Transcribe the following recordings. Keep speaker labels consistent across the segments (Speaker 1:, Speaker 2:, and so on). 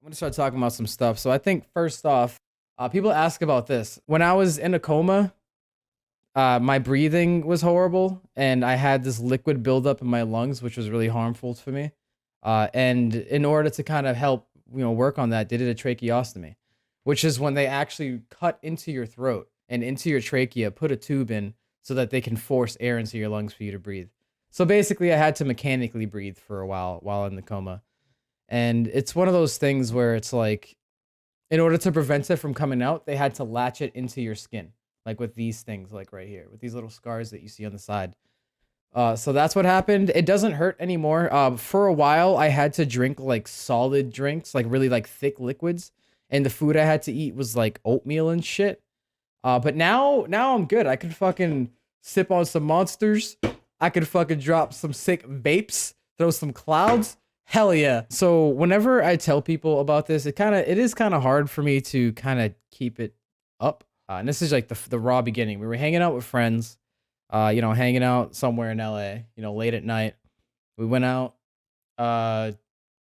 Speaker 1: I'm gonna start talking about some stuff. So I think first off, people ask about this. When I was in a coma, my breathing was horrible, and I had this liquid buildup in my lungs, which was really harmful to me. And in order to kind of help, work on that, they did a tracheostomy, which is when they actually cut into your throat and into your trachea, put a tube in so that they can force air into your lungs for you to breathe. So basically, I had to mechanically breathe for a while in the coma. And it's one of those things where it's like, in order to prevent it from coming out, they had to latch it into your skin, like with these things, like right here, with these little scars that you see on the side. So that's what happened. It doesn't hurt anymore. For a while, I had to drink like solid drinks, like really like thick liquids, and the food I had to eat was like oatmeal and shit. But now I'm good. I could fucking sip on some monsters. I could fucking drop some sick vapes, throw some clouds. Hell yeah. So whenever I tell people about this, it is kind of hard for me to kind of keep it up. And this is like the raw beginning. We were hanging out with friends, hanging out somewhere in LA, late at night. We went out,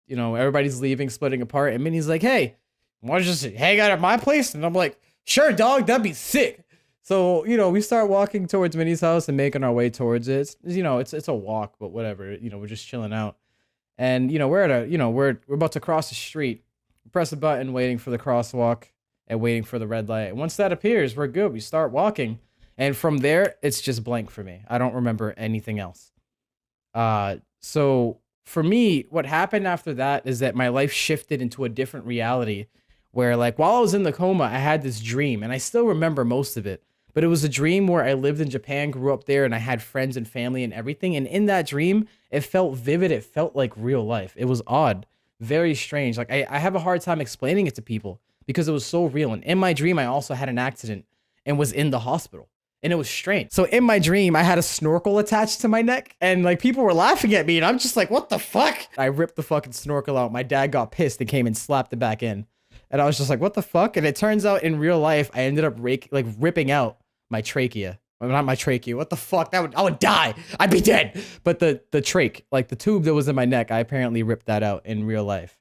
Speaker 1: everybody's leaving, splitting apart. And Minnie's like, hey, want to just hang out at my place? And I'm like, sure, dog, that'd be sick. So, we start walking towards Minnie's house and making our way towards it. It's a walk, but whatever, we're just chilling out. And, we're about to cross the street. We press a button, waiting for the crosswalk and waiting for the red light. And once that appears, we're good. We start walking. And from there, it's just blank for me. I don't remember anything else. So for me, what happened after that is that my life shifted into a different reality where, like, while I was in the coma, I had this dream, and I still remember most of it. But it was a dream where I lived in Japan, grew up there, and I had friends and family and everything. And in that dream, it felt vivid. It felt like real life. It was odd, very strange. Like I have a hard time explaining it to people because it was so real. And in my dream, I also had an accident and was in the hospital. And it was strange. So in my dream, I had a snorkel attached to my neck, and like people were laughing at me, and I'm just like, what the fuck? I ripped the fucking snorkel out. My dad got pissed and came and slapped it back in. And I was just like, what the fuck? And it turns out in real life, I ended up ripping out my trachea. Well, not my trachea. What the fuck? I would die. I'd be dead. But the trach, like the tube that was in my neck, I apparently ripped that out in real life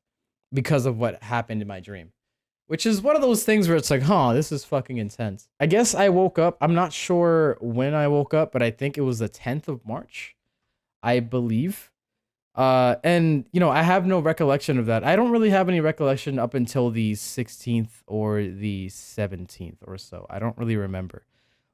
Speaker 1: because of what happened in my dream. Which is one of those things where it's like, this is fucking intense. I guess I woke up. I'm not sure when I woke up, but I think it was the 10th of March, I believe. And I have no recollection of that. I don't really have any recollection up until the 16th or the 17th or so. I don't really remember.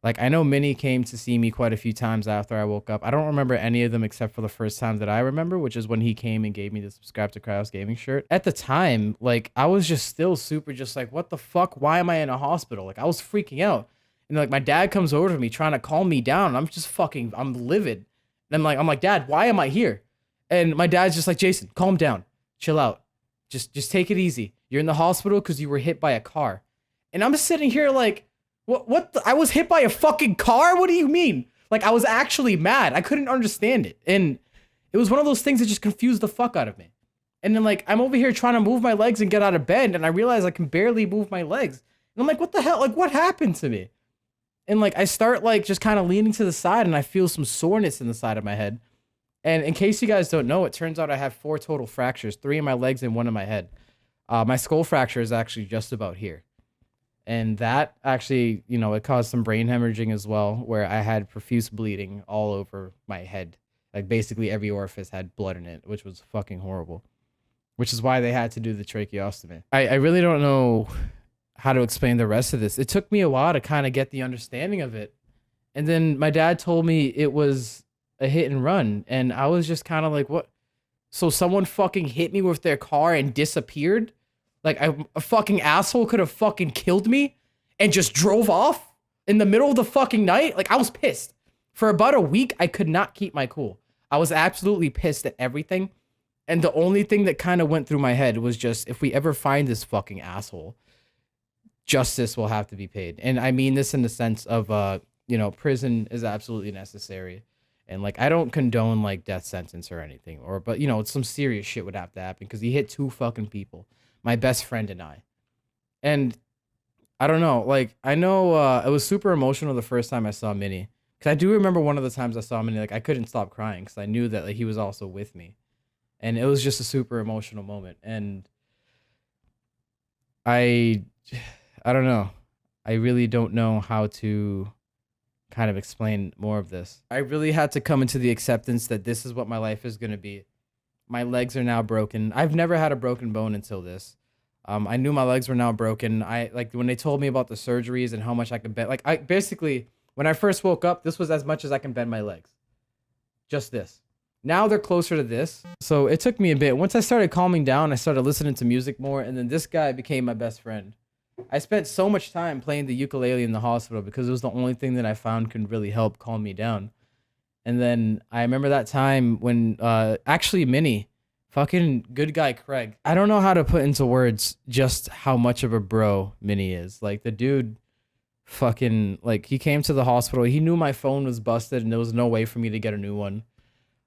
Speaker 1: Like, I know Minnie came to see me quite a few times after I woke up. I don't remember any of them except for the first time that I remember, which is when he came and gave me the Subscribe to Kraus Gaming shirt. At the time, like, I was just still super just like, what the fuck? Why am I in a hospital? Like, I was freaking out. And like, my dad comes over to me trying to calm me down. And I'm livid. And I'm like, Dad, why am I here? And my dad's just like, Jason, calm down. Chill out. Just take it easy. You're in the hospital because you were hit by a car. And I'm sitting here like, I was hit by a fucking car? What do you mean? Like, I was actually mad. I couldn't understand it. And it was one of those things that just confused the fuck out of me. And then, like, I'm over here trying to move my legs and get out of bed, and I realize I can barely move my legs. And I'm like, what the hell? Like, what happened to me? And, like, I start, like, just kind of leaning to the side, and I feel some soreness in the side of my head. And in case you guys don't know, it turns out I have 4 total fractures, 3 in my legs and 1 in my head. My skull fracture is actually just about here. And that actually, it caused some brain hemorrhaging as well, where I had profuse bleeding all over my head. Like, basically every orifice had blood in it, which was fucking horrible. Which is why they had to do the tracheostomy. I really don't know how to explain the rest of this. It took me a while to kind of get the understanding of it. And then my dad told me it was a hit and run. And I was just kind of like, what? So someone fucking hit me with their car and disappeared? Like, a fucking asshole could have fucking killed me and just drove off in the middle of the fucking night? Like, I was pissed. For about a week, I could not keep my cool. I was absolutely pissed at everything. And the only thing that kind of went through my head was just, if we ever find this fucking asshole, justice will have to be paid. And I mean this in the sense of, prison is absolutely necessary. And, like, I don't condone, like, death sentence or anything. But some serious shit would have to happen because he hit 2 fucking people. My best friend and I. And I don't know, like, I know it was super emotional the first time I saw Minnie. Because I do remember one of the times I saw Minnie, like, I couldn't stop crying because I knew that, like, he was also with me. And it was just a super emotional moment. And I I don't know. I really don't know how to kind of explain more of this. I really had to come into the acceptance that this is what my life is going to be. My legs are now broken. I've never had a broken bone until this. I knew my legs were now broken. I like when they told me about the surgeries and how much I could bend. Like I basically when I first woke up, this was as much as I can bend my legs. Just this. Now they're closer to this. So it took me a bit. Once I started calming down, I started listening to music more, and then this guy became my best friend. I spent so much time playing the ukulele in the hospital because it was the only thing that I found could really help calm me down. And then I remember that time when actually Minnie, fucking good guy Craig. I don't know how to put into words just how much of a bro Minnie is. Like the dude fucking like he came to the hospital. He knew my phone was busted and there was no way for me to get a new one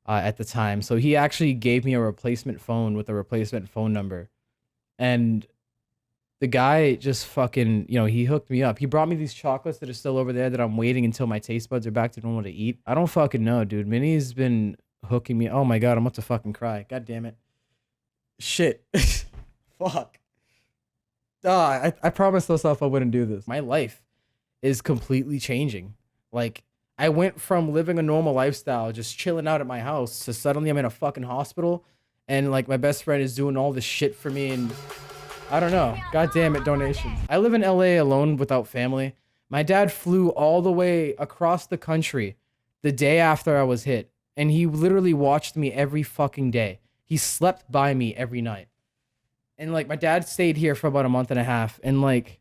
Speaker 1: at the time. So he actually gave me a replacement phone with a replacement phone number. And the guy just fucking, he hooked me up. He brought me these chocolates that are still over there that I'm waiting until my taste buds are back to normal to eat. I don't fucking know, dude. Minnie's been hooking me. Oh my God, I'm about to fucking cry. God damn it. Shit. Fuck. I promised myself I wouldn't do this. My life is completely changing. Like, I went from living a normal lifestyle, just chilling out at my house, to suddenly I'm in a fucking hospital and like my best friend is doing all this shit for me and I don't know. God damn it, donations. I live in LA alone without family. My dad flew all the way across the country the day after I was hit, and he literally watched me every fucking day. He slept by me every night. And like my dad stayed here for about a month and a half, and like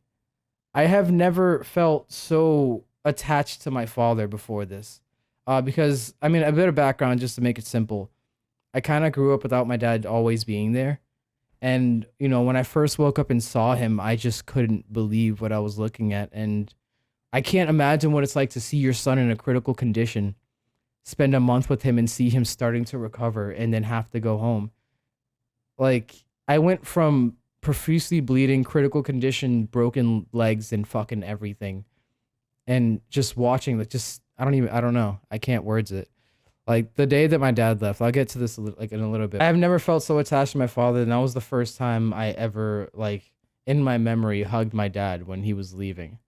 Speaker 1: I have never felt so attached to my father before this. Because I mean, a bit of background just to make it simple. I kind of grew up without my dad always being there. And, when I first woke up and saw him, I just couldn't believe what I was looking at. And I can't imagine what it's like to see your son in a critical condition, spend a month with him and see him starting to recover and then have to go home. Like, I went from profusely bleeding, critical condition, broken legs, and fucking everything. And just watching, like, I don't know. I can't words it. Like the day that my dad left, I'll get to this like in a little bit. I've never felt so attached to my father, and that was the first time I ever like in my memory hugged my dad when he was leaving,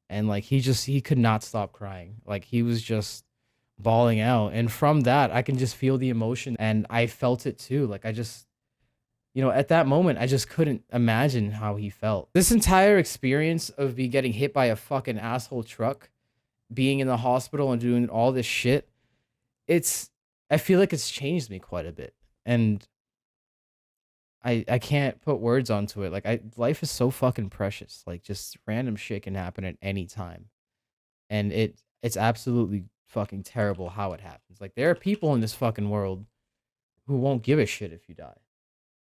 Speaker 1: and like he could not stop crying. Like he was just bawling out, and from that I can just feel the emotion, and I felt it too. Like I just at that moment I just couldn't imagine how he felt. This entire experience of me getting hit by a fucking asshole truck, being in the hospital and doing all this shit it's I feel like it's changed me quite a bit. And I can't put words onto it. Like life is so fucking precious. Like just random shit can happen at any time. And it's absolutely fucking terrible how it happens. Like there are people in this fucking world who won't give a shit if you die.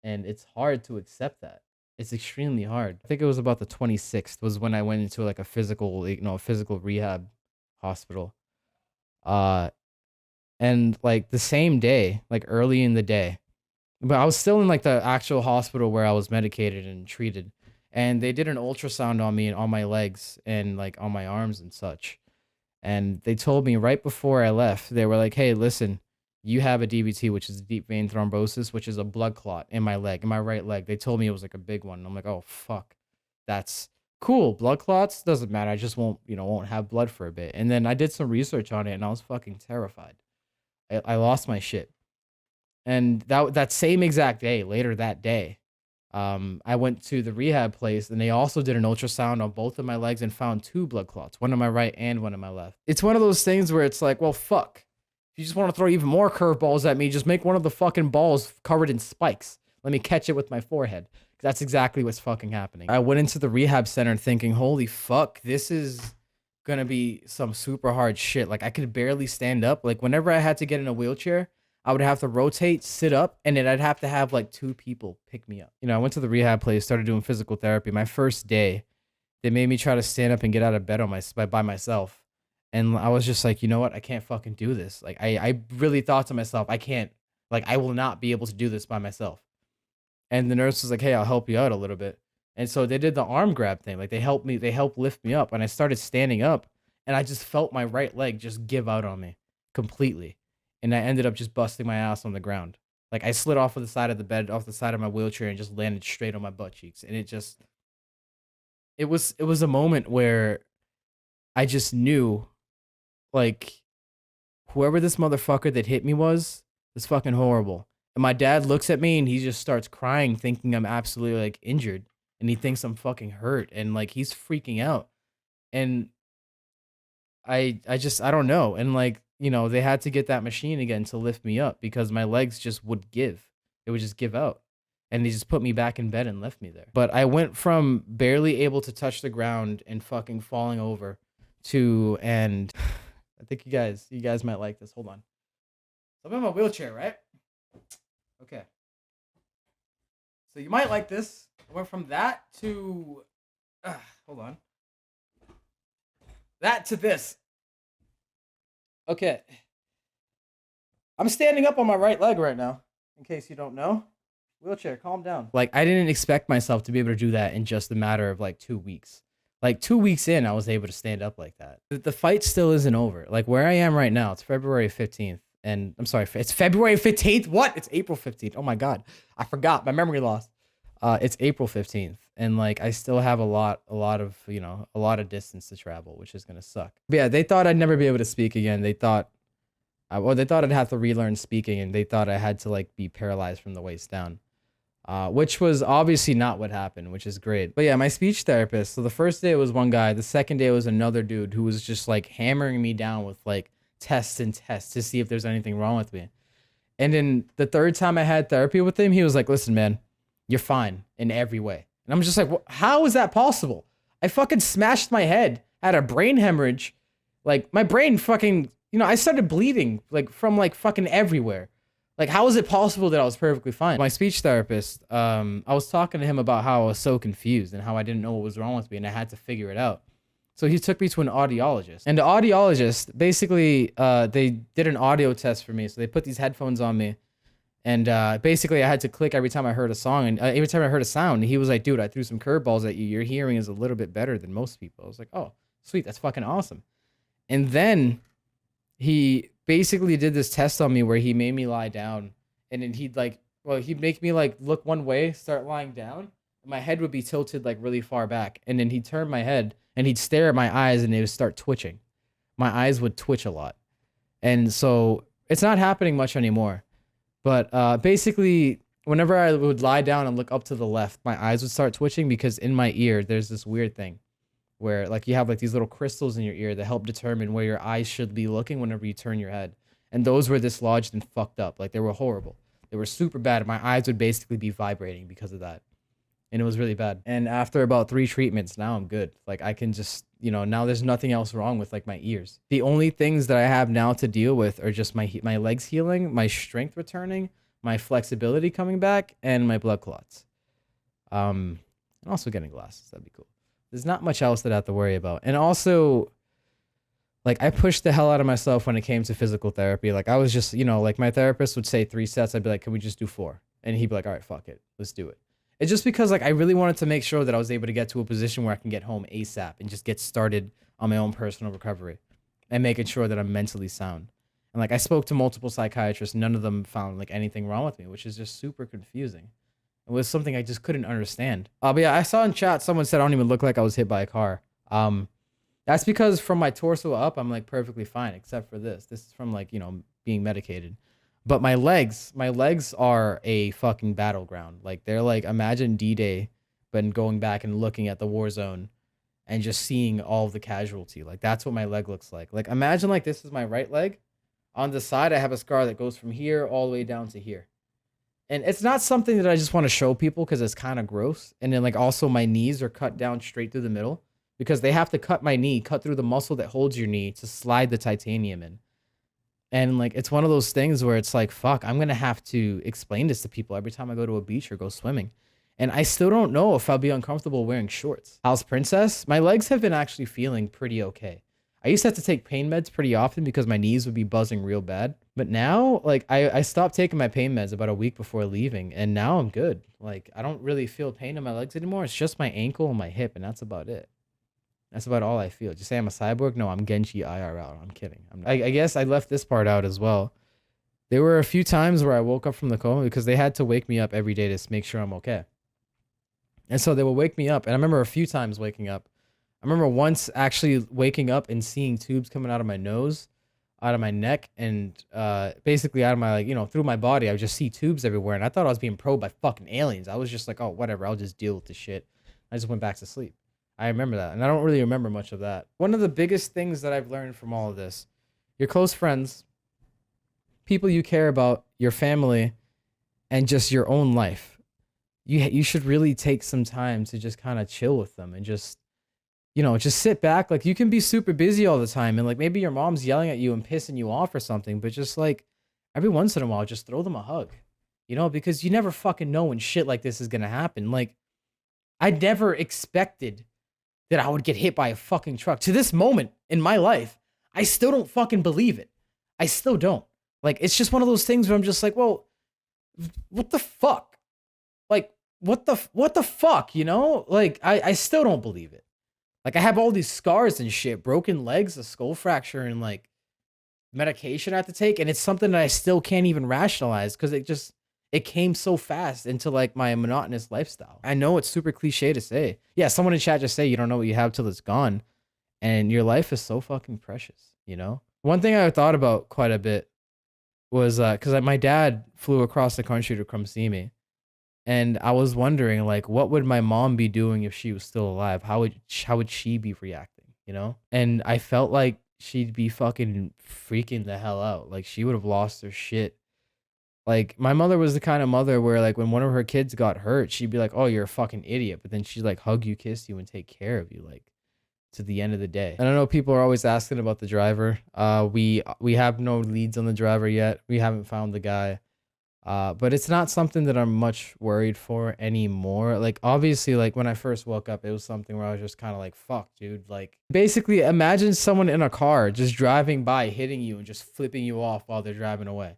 Speaker 1: And it's hard to accept that. It's extremely hard. I think it was about the 26th was when I went into like a physical, a physical rehab hospital. Uh and like the same day, like early in the day, but I was still in like the actual hospital where I was medicated and treated. And they did an ultrasound on me and on my legs and like on my arms and such. And they told me right before I left, they were like, "Hey, listen, you have a DVT, which is deep vein thrombosis, which is a blood clot in my leg, in my right leg." They told me it was like a big one. I'm like, "Oh fuck, that's cool. Blood clots doesn't matter. I just won't have blood for a bit." And then I did some research on it, and I was fucking terrified. I lost my shit. And that same exact day, later that day, I went to the rehab place and they also did an ultrasound on both of my legs and found two blood clots, one on my right and one on my left. It's one of those things where it's like, well, fuck. If you just want to throw even more curveballs at me, just make one of the fucking balls covered in spikes. Let me catch it with my forehead. That's exactly what's fucking happening. I went into the rehab center thinking, holy fuck, this is gonna be some super hard shit. Like I could barely stand up. Like whenever I had to get in a wheelchair, I would have to rotate, sit up, and then I'd have to have like two people pick me up. I went to the rehab place, started doing physical therapy. My first day, they made me try to stand up and get out of bed by myself. And I was just like, you know what? I can't fucking do this. Like I really thought to myself, I can't, like I will not be able to do this by myself. And the nurse was like, "Hey, I'll help you out a little bit." And so they did the arm grab thing. Like they helped lift me up and I started standing up and I just felt my right leg just give out on me completely. And I ended up just busting my ass on the ground. Like I slid off of the side of the bed, off the side of my wheelchair and just landed straight on my butt cheeks. And it just it was a moment where I just knew, like, whoever this motherfucker that hit me was fucking horrible. And my dad looks at me and he just starts crying, thinking I'm absolutely like injured, and he thinks I'm fucking hurt, and like he's freaking out. And I don't know. And like, they had to get that machine again to lift me up because my legs just would give. It would just give out. And they just put me back in bed and left me there. But I went from barely able to touch the ground and fucking falling over to, and I think you guys might like this. Hold on. So I'm in my wheelchair, right? Okay. So you might like this. I went from that to hold on. That to this. Okay. I'm standing up on my right leg right now, in case you don't know. Wheelchair, calm down. Like, I didn't expect myself to be able to do that in just a matter of like 2 weeks. Like 2 weeks in, I was able to stand up like that. The fight still isn't over. Like where I am right now, it's February 15th. And I'm sorry, it's February 15th? What? It's April 15th. Oh my God. I forgot. My memory lost. It's April 15th. And like, I still have a lot of distance to travel, which is going to suck. But yeah, they thought I'd never be able to speak again. They thought I'd have to relearn speaking, and they thought I had to like be paralyzed from the waist down. Which was obviously not what happened, which is great. But yeah, my speech therapist. So the first day it was one guy. The second day it was another dude who was just like hammering me down with like tests and tests to see if there's anything wrong with me. And then the third time I had therapy with him, he was like, "Listen, man, you're fine in every way." And I'm just like, how is that possible? I fucking smashed my head, had a brain hemorrhage. Like my brain fucking, I started bleeding like from like fucking everywhere. Like, how is it possible that I was perfectly fine? My speech therapist, I was talking to him about how I was so confused and how I didn't know what was wrong with me and I had to figure it out. So he took me to an audiologist. And the audiologist, basically, they did an audio test for me. So they put these headphones on me. And basically, I had to click every time I heard a song. And every time I heard a sound, he was like, "Dude, I threw some curveballs at you. Your hearing is a little bit better than most people." I was like, "Oh, sweet. That's fucking awesome." And then he basically did this test on me where he made me lie down, and then he'd make me like look one way, start lying down, and my head would be tilted like really far back, and then he'd turn my head and he'd stare at my eyes and they would start twitching. My eyes would twitch a lot. And so it's not happening much anymore. But basically, whenever I would lie down and look up to the left, my eyes would start twitching because in my ear, there's this weird thing where like you have like these little crystals in your ear that help determine where your eyes should be looking whenever you turn your head. And those were dislodged and fucked up. Like they were horrible. They were super bad. My eyes would basically be vibrating because of that. And it was really bad. And after about 3 treatments, now I'm good. Like I can just, now there's nothing else wrong with like my ears. The only things that I have now to deal with are just my legs healing, my strength returning, my flexibility coming back, and my blood clots. And also getting glasses. That'd be cool. There's not much else that I have to worry about. And also, like, I pushed the hell out of myself when it came to physical therapy. Like, I was just, like, my therapist would say 3 sets. I'd be like, "Can we just do 4?" And he'd be like, "All right, fuck it. Let's do it." It's just because, like, I really wanted to make sure that I was able to get to a position where I can get home ASAP and just get started on my own personal recovery and making sure that I'm mentally sound. And, like, I spoke to multiple psychiatrists. None of them found, like, anything wrong with me, which is just super confusing. It was something I just couldn't understand. But yeah, I saw in chat someone said I don't even look like I was hit by a car. That's because from my torso up, I'm like perfectly fine, except for this. This is from like, being medicated. But my legs are a fucking battleground. Like they're like, imagine D-Day, but going back and looking at the war zone and just seeing all of the casualty. Like that's what my leg looks like. Like imagine like this is my right leg. On the side, I have a scar that goes from here all the way down to here. And it's not something that I just want to show people because it's kind of gross. And then like also my knees are cut down straight through the middle because they have to cut my knee, cut through the muscle that holds your knee to slide the titanium in. And like, it's one of those things where it's like, fuck, I'm going to have to explain this to people every time I go to a beach or go swimming. And I still don't know if I'll be uncomfortable wearing shorts. House Princess, my legs have been actually feeling pretty okay. I used to have to take pain meds pretty often because my knees would be buzzing real bad. But now, like, I stopped taking my pain meds about a week before leaving, and now I'm good. Like, I don't really feel pain in my legs anymore. It's just my ankle and my hip, and that's about it. That's about all I feel. Did you say I'm a cyborg? No, I'm Genji IRL. I'm kidding. I guess I left this part out as well. There were a few times where I woke up from the coma because they had to wake me up every day to make sure I'm okay. And so they would wake me up. And I remember a few times waking up. I remember once actually waking up and seeing tubes coming out of my nose, out of my neck, and basically out of my, like, you know, through my body. I would just see tubes everywhere. And I thought I was being probed by fucking aliens. I was just like, oh, whatever. I'll just deal with this shit. I just went back to sleep. I remember that. And I don't really remember much of that. One of the biggest things that I've learned from all of this, your close friends, people you care about, your family, and just your own life. You should really take some time to just kind of chill with them and just, you know, just sit back. Like, you can be super busy all the time, and like maybe your mom's yelling at you and pissing you off or something, but just like every once in a while, just throw them a hug, you know, because you never fucking know when shit like this is gonna happen. Like, I never expected that I would get hit by a fucking truck. To this moment in my life, I still don't fucking believe it. I still don't. Like, it's just one of those things where I'm just like, well, what the fuck? Like, what the fuck, you know? Like, I still don't believe it. Like, I have all these scars and shit, broken legs, a skull fracture, and like medication I have to take, and it's something that I still can't even rationalize because it came so fast into like my monotonous lifestyle. I know it's super cliche to say. Yeah, someone in chat just say you don't know what you have till it's gone, and your life is so fucking precious, you know? One thing I thought about quite a bit was because my dad flew across the country to come see me, and I was wondering, like, what would my mom be doing if she was still alive? How would she be reacting, you know? And I felt like she'd be fucking freaking the hell out. Like, she would have lost her shit. Like, my mother was the kind of mother where, like, when one of her kids got hurt, she'd be like, oh, you're a fucking idiot. But then she'd, like, hug you, kiss you, and take care of you, like, to the end of the day. And I know people are always asking about the driver. We have no leads on the driver yet. We haven't found the guy. But it's not something that I'm much worried for anymore. Like, obviously, like, when I first woke up, it was something where I was just kind of like, fuck, dude. Like, basically, imagine someone in a car just driving by, hitting you, and just flipping you off while they're driving away.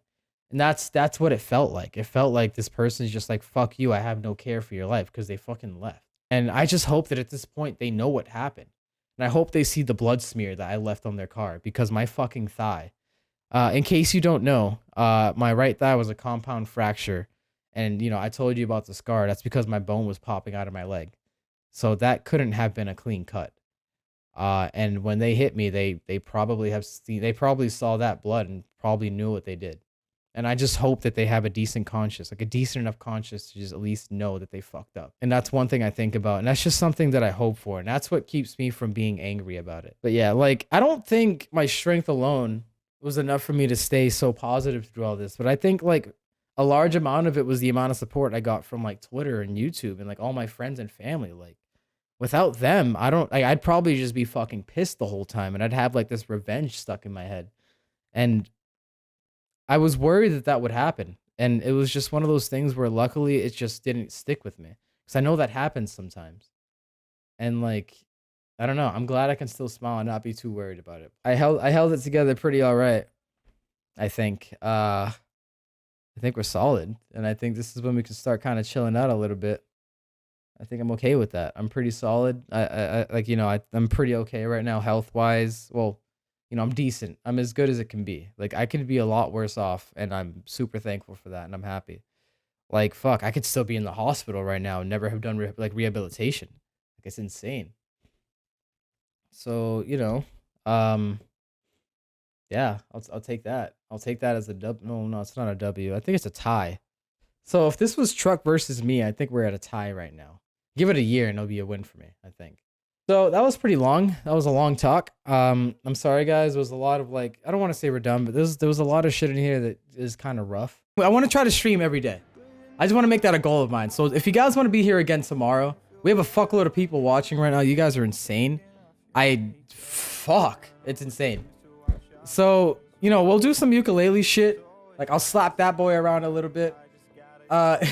Speaker 1: And that's what it felt like. It felt like this person's just like, fuck you, I have no care for your life, because they fucking left. And I just hope that at this point, they know what happened. And I hope they see the blood smear that I left on their car, because my fucking thigh, in case you don't know, my right thigh was a compound fracture. And, you know, I told you about the scar. That's because my bone was popping out of my leg. So that couldn't have been a clean cut. And when they hit me, they probably saw that blood and probably knew what they did. And I just hope that they have a decent conscience, like a decent enough conscience to just at least know that they fucked up. And that's one thing I think about. And that's just something that I hope for. And that's what keeps me from being angry about it. But yeah, like, I don't think my strength alone was enough for me to stay so positive through all this. But I think, like, a large amount of it was the amount of support I got from, like, Twitter and YouTube and, like, all my friends and family. Like, without them, I'd probably just be fucking pissed the whole time. And I'd have, like, this revenge stuck in my head. And I was worried that that would happen. And it was just one of those things where luckily it just didn't stick with me. Because I know that happens sometimes. And, like, I don't know. I'm glad I can still smile and not be too worried about it. I held it together pretty all right, I think. I think we're solid. And I think this is when we can start kind of chilling out a little bit. I think I'm okay with that. I'm pretty solid. I like, you know, I'm pretty okay right now health-wise. Well, you know, I'm decent. I'm as good as it can be. Like, I could be a lot worse off, and I'm super thankful for that, and I'm happy. Like, fuck, I could still be in the hospital right now and never have done rehabilitation. Like, it's insane. So, you know, yeah, I'll take that. I'll take that as a W. No, it's not a W. I think it's a tie. So if this was Truck versus me, I think we're at a tie right now. Give it a year and it'll be a win for me, I think. So that was pretty long. That was a long talk. I'm sorry, guys. There was a lot of, like, I don't want to say we're done, but there was a lot of shit in here that is kind of rough. I want to try to stream every day. I just want to make that a goal of mine. So if you guys want to be here again tomorrow, we have a fuckload of people watching right now. You guys are insane. Fuck, it's insane. So, you know, we'll do some ukulele shit. Like, I'll slap that boy around a little bit. I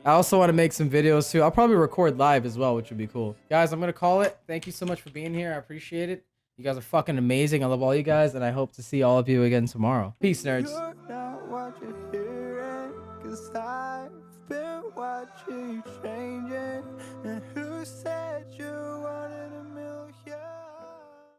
Speaker 1: also want to make some videos too. I'll probably record live as well, which would be cool. Guys, I'm going to call it. Thank you so much for being here. I appreciate it. You guys are fucking amazing. I love all you guys, and I hope to see all of you again tomorrow. Peace, nerds. I've been watching you changing, and who said you wanted